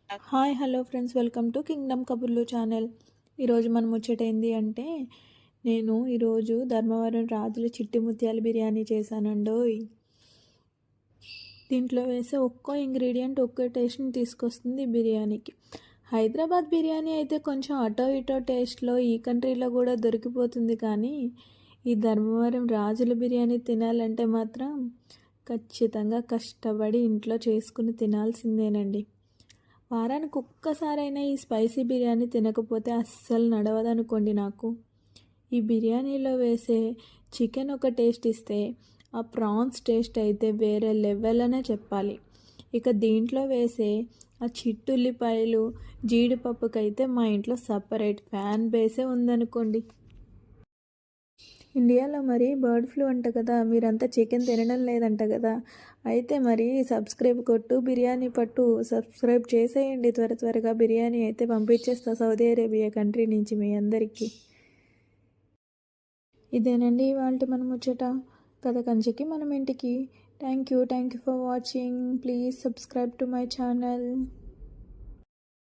Hi hello friends, welcome to Kingdom కబుర్లు channel. ఈరోజు మనం ముచ్చటైంది అంటే నేను ఈరోజు ధర్మవరం రాజుల చిట్టి ముత్యాల బిర్యానీ చేశానండోయ్. దీంట్లో వేసే ఒక్కో ఇంగ్రీడియంట్ ఒక్కో టేస్ట్ని తీసుకొస్తుంది బిర్యానీకి. హైదరాబాద్ బిర్యానీ అయితే కొంచెం అటో ఇటో టేస్ట్లో ఈ కంట్రీలో కూడా దొరికిపోతుంది, కానీ ఈ ధర్మవరం రాజుల బిర్యానీ తినాలంటే మాత్రం ఖచ్చితంగా కష్టపడి ఇంట్లో చేసుకుని తినాల్సిందేనండి. వారానికి ఒక్కసారైనా ఈ స్పైసీ బిర్యానీ తినకపోతే అస్సలు నడవదనుకోండి నాకు. ఈ బిర్యానీలో వేసే చికెన్ ఒక టేస్ట్ ఇస్తే ఆ ప్రాన్స్ టేస్ట్ అయితే వేరే లెవెల్ అనే చెప్పాలి. ఇక దీంట్లో వేసే ఆ చిట్టుల్లిపాయలు జీడిపప్పుకైతే మా ఇంట్లో సపరేట్ ఫ్యాన్ బేసే ఉందనుకోండి. ఇండియాలో మరి బర్డ్ ఫ్లూ అంట కదా, మీరంతా చికెన్ తినడం లేదంట కదా. అయితే మరి సబ్స్క్రైబ్ కొట్టు, బిర్యానీ పట్టు, సబ్స్క్రైబ్ చేసేయండి త్వరగా. బిర్యానీ అయితే పంపించేస్తా సౌదీ అరేబియా కంట్రీ నుంచి మీ అందరికీ. ఇదేనండి ఇవాళ మనం ముచ్చట. కథ కంచికి మనం ఇంటికి. Thank you for watching. Please subscribe to my channel.